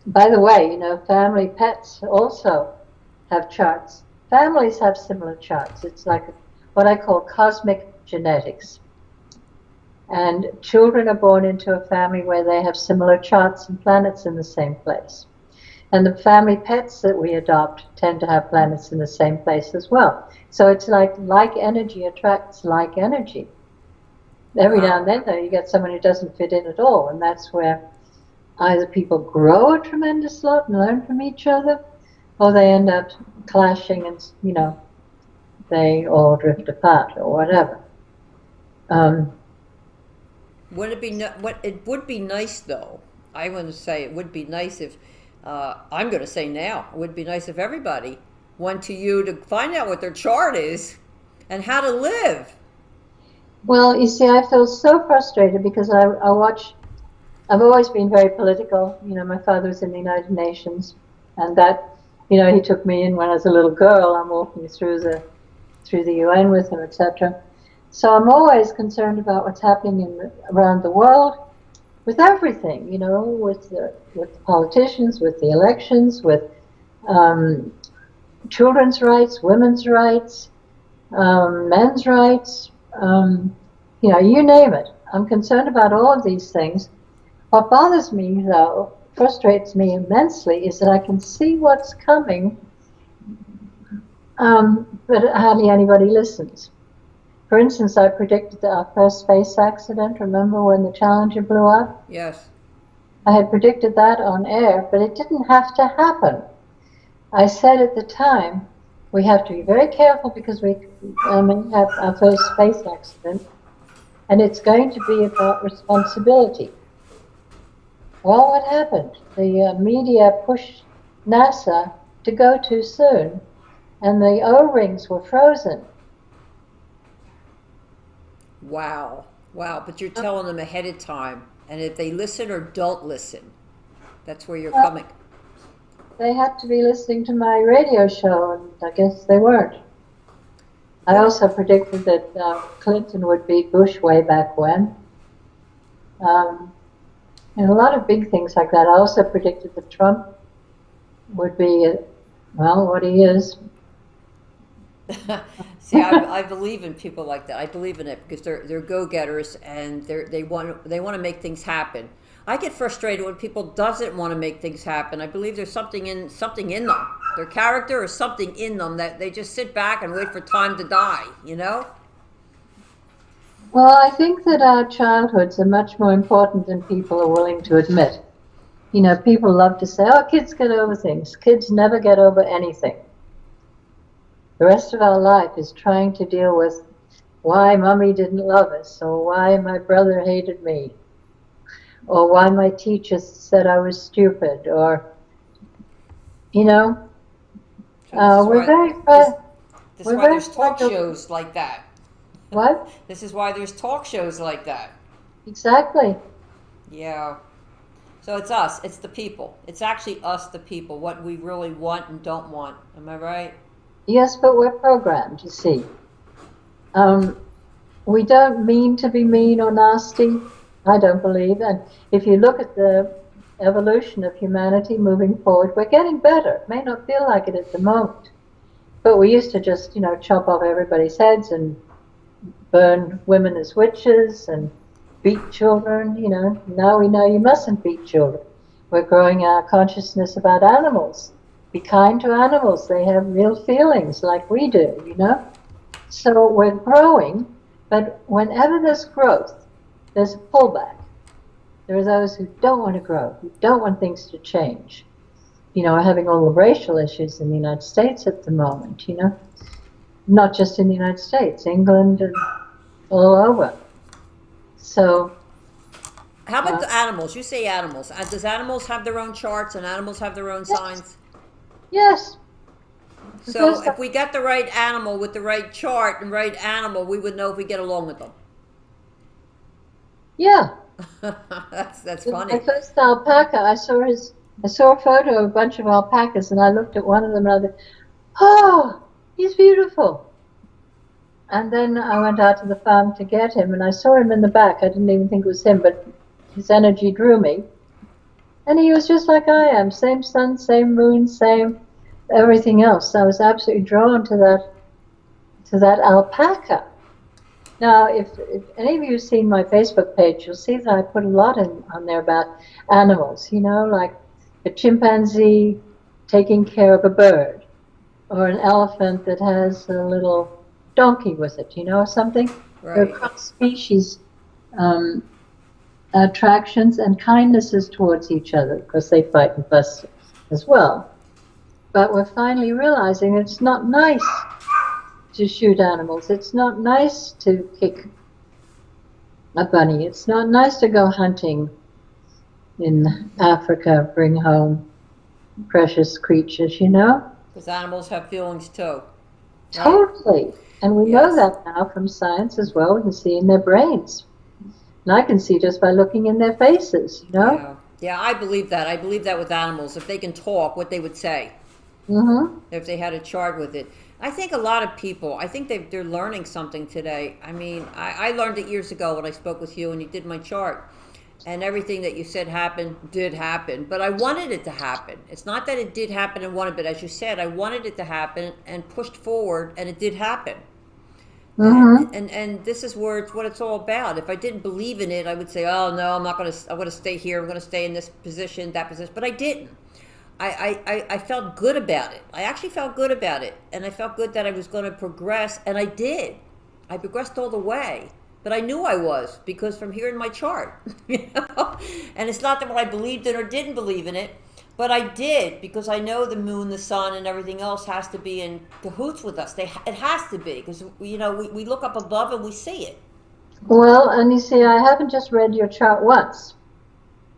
By the way, family pets also have charts. families have similar charts. It's like what I call cosmic genetics. And children are born into a family where they have similar charts and planets in the same place. And the family pets that we adopt tend to have planets in the same place as well. So it's like energy attracts like energy. Every now and Wow. then, though, you get someone who doesn't fit in at all, and that's where either people grow a tremendous lot and learn from each other, or they end up clashing and, they all drift apart or whatever. Um, Would it be what it would be nice though? I want to say it would be nice if I'm going to say now it would be nice if everybody went to you to find out what their chart is and how to live. well, you see, I feel so frustrated because I watch. I've always been very political. My father was in the United Nations, and he took me in when I was a little girl. I'm walking through the UN with him, etc. So I'm always concerned about what's happening around the world with everything, with the politicians, with the elections, with um, children's rights, women's rights, men's rights, you name it. I'm concerned about all of these things. What bothers me, though, frustrates me immensely, is that I can see what's coming, but hardly anybody listens. For instance, I predicted our first space accident. Remember when the Challenger blew up? Yes. I had predicted that on air, but it didn't have to happen. I said at the time, we have to be very careful because we may have our first space accident, and it's going to be about responsibility. Well, what happened? The media pushed NASA to go too soon, and the O-rings were frozen. Wow. Wow. But you're telling them ahead of time, and if they listen or don't listen, that's where you're Well, coming. they had to be listening to my radio show, and I guess they weren't. I What? also predicted that Clinton would beat Bush way back when. Um, and a lot of big things like that. I also predicted that Trump would be, well, what he is. See, I believe in people like that. I believe in it because they're go getters and they want to make things happen. I get frustrated when people doesn't want to make things happen. I believe there's something in them, their character or something in them that they just sit back and wait for time to die. You know? Well, I think that our childhoods are much more important than people are willing to admit. People love to say, oh, kids get over things. Kids never get over anything. The rest of our life is trying to deal with why mommy didn't love us, or why my brother hated me, or why my teacher said I was stupid, or, you know, So this is we're why very, this this is we're why very there's talk fragile. shows like that. What? This is why there's talk shows like that. Exactly. Yeah. So it's us. It's the people. It's actually us, the people. What we really want and don't want. Am I right? Yes, but we're programmed, you see. Um, we don't mean to be mean or nasty, I don't believe. And if you look at the evolution of humanity moving forward, we're getting better. It may not feel like it at the moment, but we used to just, chop off everybody's heads and burn women as witches and beat children. Now we know you mustn't beat children. We're growing our consciousness about animals. Be kind to animals. They have real feelings like we do. So we're growing, but whenever there's growth, there's a pullback. There are those who don't want to grow, who don't want things to change. We're having all the racial issues in the United States at the moment. Not just in the United States, England and all over. So, How about uh, the animals? You say animals. Does animals have their own charts and animals have their own yes, signs? yes. The So first, if we got the right animal with the right chart and right animal, we would know if we get along with them. yeah, That's my funny. first alpaca. I saw a photo of a bunch of alpacas, and I looked at one of them, and I thought, oh, he's beautiful. And then I went out to the farm to get him, and I saw him in the back. I didn't even think it was him, but his energy drew me. And he was just like I am, same sun, same moon, same everything else. I was absolutely drawn to that alpaca. Now, if any of you have seen my Facebook page, you'll see that I put a lot on there about animals, like a chimpanzee taking care of a bird, or an elephant that has a little donkey with it, something. They're Right. cross-species um, attractions and kindnesses towards each other, because they fight and fuss as well. But we're finally realizing it's not nice to shoot animals. It's not nice to kick a bunny. It's not nice to go hunting in Africa, bring home precious creatures, Because animals have feelings too, right? Totally. And we know Yes. that now from science as well. We can see in their brains. And I can see just by looking in their faces. Yeah. Yeah, I believe that. I believe that with animals. If they can talk, what they would say Mm-hmm. if they had a chart with it. I think a lot of people, I think they're learning something today. I mean, I learned it years ago when I spoke with you and you did my chart. And everything that you said happened did happen. But I wanted it to happen. It's not that it did happen and wanted, but as you said, I wanted it to happen and pushed forward and it did happen. And, Mm-hmm. and this is where it's what it's all about. If I didn't believe in it, I would say, "Oh no, I'm not going to. I'm going to stay here. I'm going to stay in this position, that position." But I didn't. I felt good about it. I actually felt good about it, and I felt good that I was going to progress, and I did. I progressed all the way, but I knew I was because from hearing my chart, you know. And it's not that I believed in or didn't believe in it, but I did because I know the moon, the sun, and everything else has to be in cahoots with us. It has to be because we look up above and we see it. Well, and you see, I haven't just read your chart once,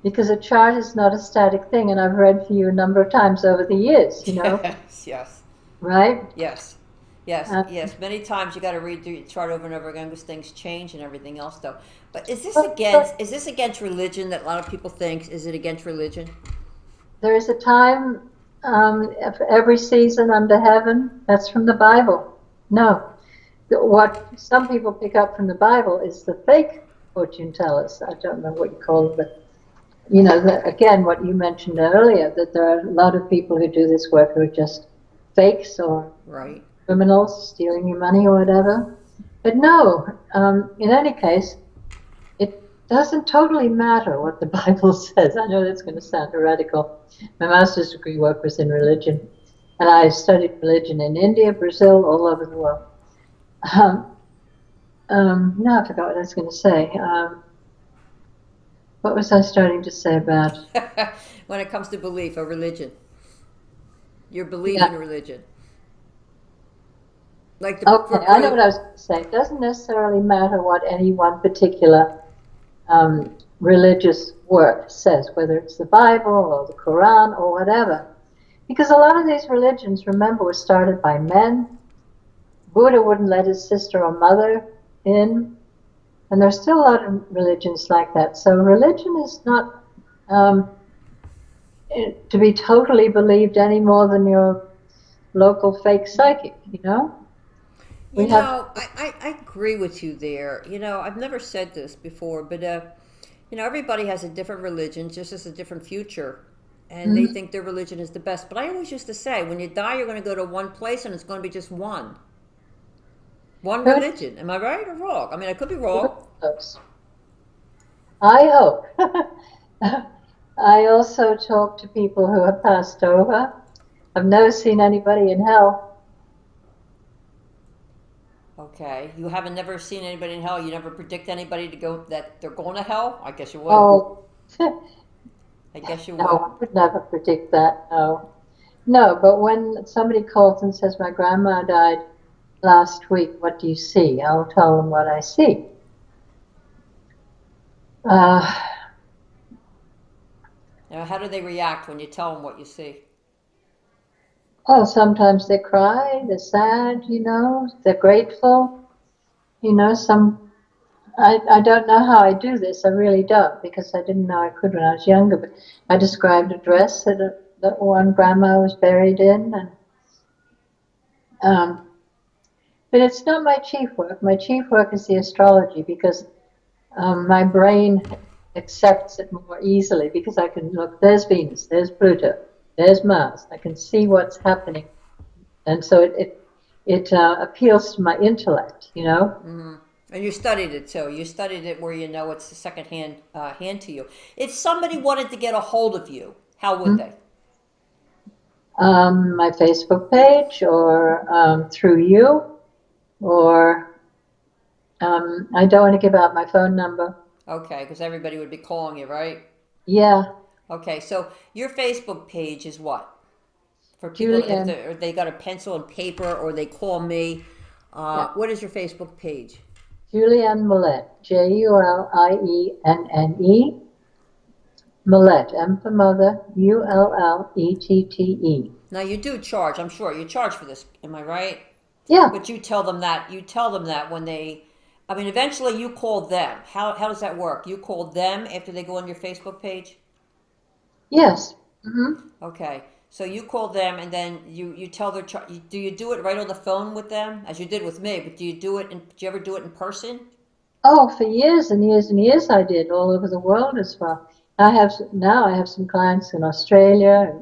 because a chart is not a static thing, and I've read for you a number of times over the years, Yes, yes, right? yes, yes, Uh, yes. Many times you got to read through your chart over and over again because things change and everything else, though. But but is this against religion that a lot of people think? Is it against religion? there is a time for every season under heaven. That's from the Bible. No, what some people pick up from the Bible is the fake fortune tellers. I don't know what you call them, but again, what you mentioned earlier, that there are a lot of people who do this work who are just fakes or Right. criminals stealing your money or whatever. But no, in any case, it doesn't totally matter what the Bible says. I know that's going to sound heretical. My master's degree work was in religion, and I studied religion in India, Brazil, all over the world. Um, no, I forgot what I was going to say. What was I starting to say about? When it comes to belief or religion, your belief Yeah, in religion, like okay, I know what I was going to say. It doesn't necessarily matter what any one particular religious work says, whether it's the Bible or the Quran or whatever. Because a lot of these religions, remember, were started by men. Buddha wouldn't let his sister or mother in. And there's still a lot of religions like that. So religion is not um, to be totally believed any more than your local fake psychic. You We have, know, I agree with you there. I've never said this before, but everybody has a different religion, just as a different future, and they mm, think their religion is the best. But I always used to say, when you die, you're going to go to one place, and it's going to be just one who religion. Am I right or wrong? I mean, I could be wrong. knows? I hope. I also talk to people who have passed over. I've never seen anybody in hell. Okay, you haven't never seen anybody in hell. You never predict anybody to go that they're going to hell. I guess you would. Oh, I guess you no, would. I would never predict that. No. No, but when somebody calls and says, my grandma died last week, what do you see? I'll tell them what I see. Uh, Now, how do they react when you tell them what you see? oh, sometimes they cry, they're sad, they're grateful. I don't know how I do this. I really don't, because I didn't know I could when I was younger. But I described a dress that one grandma was buried in, and but it's not my chief work. My chief work is the astrology, because my brain accepts it more easily, because I can look. There's Venus, there's Pluto. there's Mars. I can see what's happening, and so it appeals to my intellect, you know. And you studied it too. You studied it where you know it's the second hand to you. If somebody wanted to get a hold of you, how would Mm. they? My Facebook page, or through you, or I don't want to give out my phone number. Okay, because everybody would be calling you, right? Yeah, Okay, so your Facebook page is what? For people, if Julienne. they got a pencil and paper or they call me, Yeah, what is your Facebook page? Julienne Mullette. Julienne. Mullette. M for mother. Ullette. Now you do charge, I'm sure. You charge for this, am I right? Yeah. But you tell them that. You tell them that when they, I mean, eventually you call them. How does that work? You call them after they go on your Facebook page? Yes. Hmm. Okay. So you call them and then you tell their, do you do it right on the phone with them as you did with me? But do you ever do it in person? Oh, for years and years and years I did, all over the world as well. Now I have some clients in Australia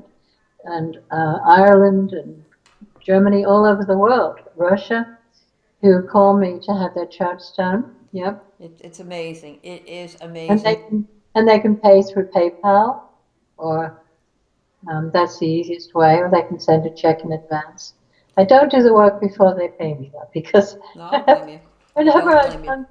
and Ireland and Germany, all over the world, Russia, who call me to have their charts done. Yep. It's amazing. It is And they amazing. can and they can pay through PayPal, or that's the easiest way, or they can send a check in advance. I don't do the work before they pay me, though, because No, I don't blame you. I whenever don't I've blame you. done,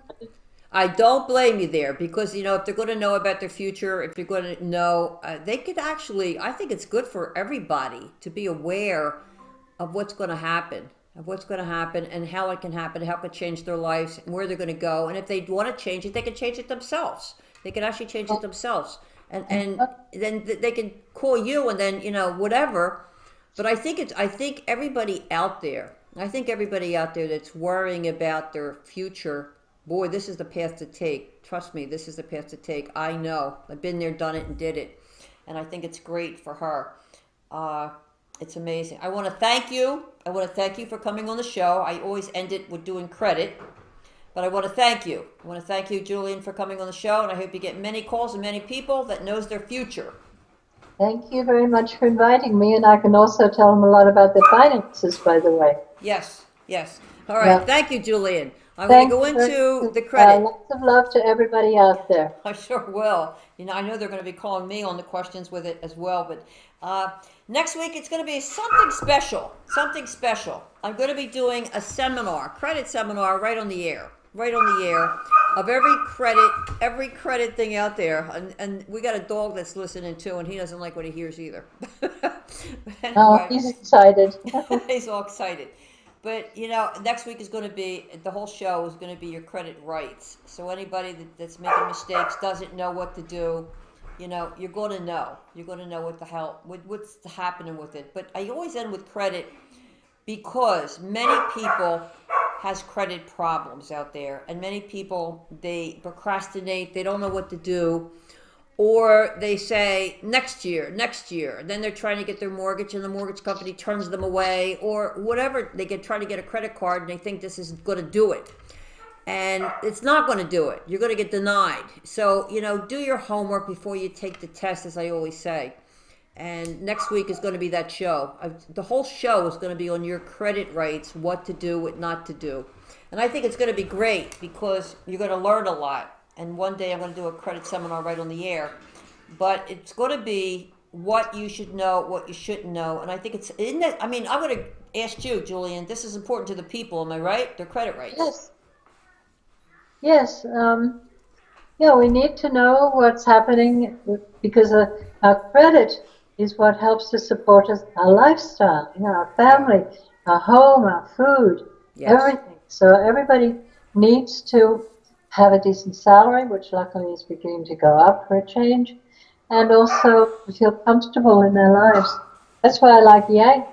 I don't blame you there because if they're going to know about their future, if you're going to know, they could actually. I think it's good for everybody to be aware of what's going to happen, and how it can happen, how it could change their lives, and where they're going to go. And if they want to change it, they can change it themselves. They can actually change it themselves, and then they can call you, and then whatever. But I think everybody out there. I think everybody out there that's worrying about their future, boy, this is the path to take. Trust me, this is the path to take. I know. I've been there, done it, and did it. And I think it's great for her. Uh, it's amazing. I want to thank you. I want to thank you for coming on the show. I always end it with doing credit, but I want to thank you. I want to thank you, Julian, for coming on the show, and I hope you get many calls and many people that knows their future. thank you very much for inviting me, and I can also tell them a lot about their finances, by the way. Yes, yes. All right. Yeah. Thank you, Julian. I'm going to Thank go you very into much. the credit. Lots of love to everybody out there. I sure will. I know they're going to be calling me on the questions with it as well. But next week it's going to be something special. Something special. I'm going to be doing a seminar, credit seminar, right on the air, of every credit thing out there. And we got a dog that's listening too, and he doesn't like what he hears either. But Oh, anyway, he's excited. he's all excited. But next week is going to be the whole show is going to be your credit rights. So anybody that's making mistakes, doesn't know what to do, you're going to know. You're going to know what the hell what's happening with it. But I always end with credit because many people has credit problems out there, and many people, they procrastinate, they don't know what to do, or they say next year. Then they're trying to get their mortgage, and the mortgage company turns them away, or whatever. They get trying to get a credit card, and they think this is going to do it, and it's not going to do it. You're going to get denied. So do your homework before you take the test, as I always say. And next week is going to be that show. The whole show is going to be on your credit rights, what to do, what not to do. And I think it's going to be great because you're going to learn a lot. And one day I'm going to do a credit seminar right on the air. But it's going to be what you should know, what you shouldn't know. And I think I mean, I'm going to ask you, Julian, this is important to the people, am I right? Their credit rights. Yes, yes. Yeah, we need to know what's happening because our credit is what helps to support us, our lifestyle, our Yeah. family, our home, our food, Yes. everything. So everybody needs to have a decent salary, which luckily is beginning to go up for a change, and also feel comfortable in their lives. That's why I like Yang.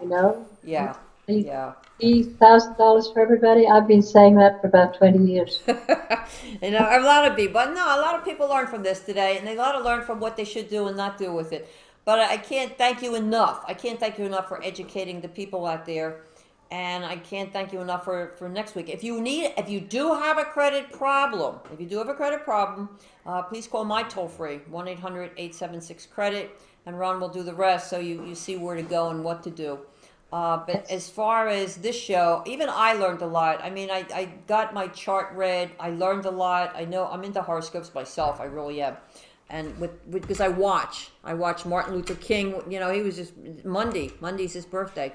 Yeah. The Yeah. $1,000 for everybody. I've been saying that for about 20 years. A lot of people, no, a lot of people learn from this today, and they got to learn from what they should do and not do with it. But I can't thank you enough. I can't thank you enough for educating the people out there, and I can't thank you enough for next week. If you do have a credit problem, please call my toll free 1-800-876 credit, and Ron will do the rest. So you see where to go and what to do. But Yes. as far as this show, even I learned a lot. I mean, I got my chart read. I learned a lot. I know I'm into horoscopes myself. I really am. And because I watch Martin Luther King. You know, he was just Monday's his birthday,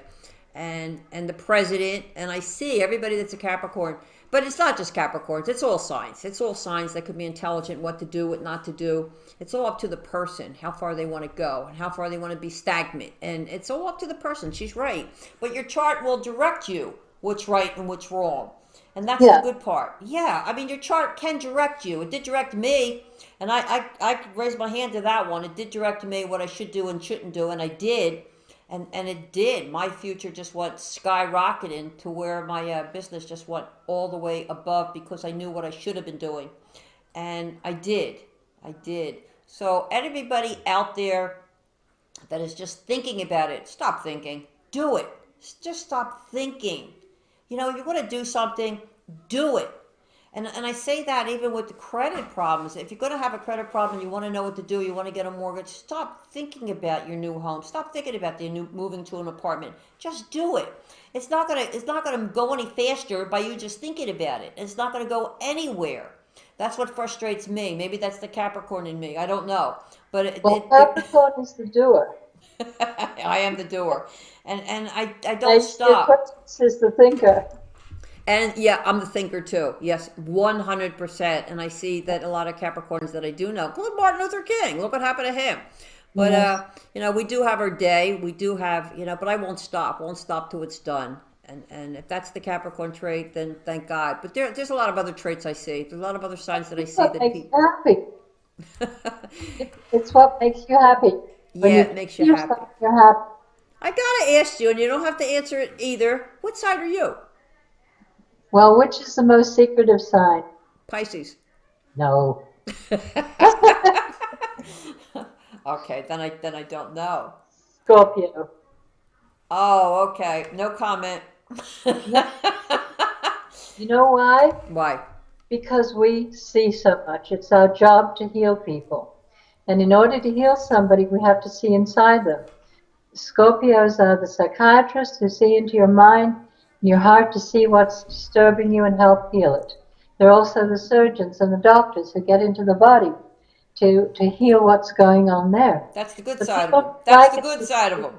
and the president. And I see everybody that's a Capricorn. But it's not just Capricorns. It's all signs. It's all signs that could be intelligent, what to do, what not to do. It's all up to the person, how far they want to go, and how far they want to be stagnant. And it's all up to the person. She's right. But your chart will direct you what's right and what's wrong. And that's the Yeah. good part. Yeah, I mean, your chart can direct you. It did direct me. And I could raise my hand to that one. It did direct me what I should do and shouldn't do. And I did. And it did. My future just went skyrocketing to where my business just went all the way above because I knew what I should have been doing. And I did. I did. So, anybody out there that is just thinking about it, stop thinking. Do it. Just stop thinking. You know, you want to do something, do it. And I say that even with the credit problems. If you're going to have a credit problem, you want to know what to do, you want to get a mortgage, stop thinking about your new home. Stop thinking about the new moving to an apartment. Just do it. It's not gonna go any faster by you just thinking about it. It's not gonna go anywhere. That's what frustrates me. Maybe that's the Capricorn in me. I don't know. But Well, Capricorn is the doer. I am the doer. And I don't The stop. Aquarius is the thinker. And yeah, I'm the thinker too. Yes, 100%. And I see that a lot of Capricorns that I do know. Look, Martin Luther King. Look what happened to him. But Yes. we do have our day. We do have, but I won't stop. Won't stop till it's done. And if that's the Capricorn trait, then thank God. But there's a lot of other traits I see. There's a lot of other signs that I It's see what that makes you people. happy. It's what makes you happy. When Yeah, you it makes you feel happy. yourself, you're happy. I gotta ask you, and you don't have to answer it either. What side are you? Well, which is the most secretive sign? Pisces. No. Okay, then I don't know. Scorpio. Oh, okay. No comment. No. You know why? Why? Because we see so much. It's our job to heal people. And in order to heal somebody, we have to see inside them. Scorpios are the psychiatrists who see into your mind and your heart to see what's disturbing you and help heal it. They're also the surgeons and the doctors who get into the body to heal what's going on there. That's the good The side of them. people That's like the it. good side of them.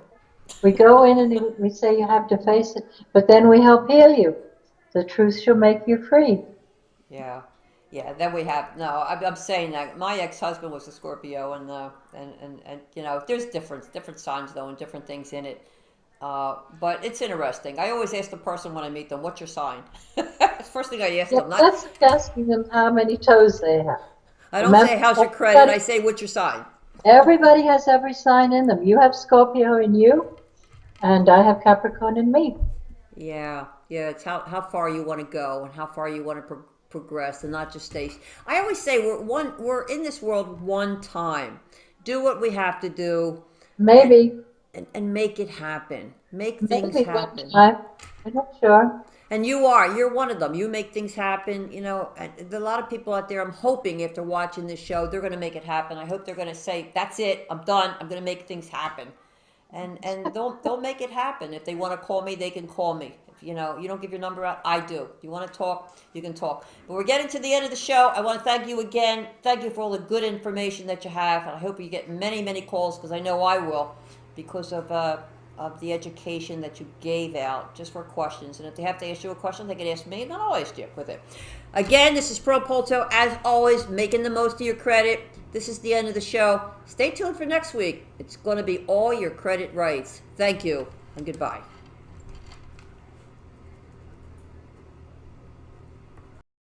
We go in and we say you have to face it, but then we help heal you. The truth shall make you free. Yeah, yeah. Then we have no. I'm saying that my ex-husband was a Scorpio, and there's different signs though, and different things in it. But it's interesting. I always ask the person when I meet them, "What's your sign?" It's the first thing I ask Yeah, them. Not that's like asking them how many toes they have. I don't Remember, say how's your credit. everybody, I say what's your sign. everybody has every sign in them. You have Scorpio in you, and I have Capricorn in me. Yeah, yeah. It's how far you want to go and how far you want to progress, and not just stay. I always say we're in this world one time. Do what we have to do, and Maybe, and make it happen. Make things maybe one happen. time. I'm not sure. And you're one of them. You make things happen. And there are a lot of people out there. I'm hoping if they're watching this show, they're going to make it happen. I hope they're going to say, "That's it. I'm done. I'm going to make things happen." And they'll make it happen. If they want to call me, they can call me. If you don't give your number out, I do. If you want to talk, you can talk. But we're getting to the end of the show. I want to thank you again. Thank you for all the good information that you have. And I hope you get many, many calls because I know I will because of the education that you gave out just for questions. And if they have to ask you a question, they can ask me, and then I'll ask you with it. Again, this is Polto. As always, making the most of your credit. This is the end of the show. Stay tuned for next week. It's going to be all your credit rights. Thank you, and goodbye.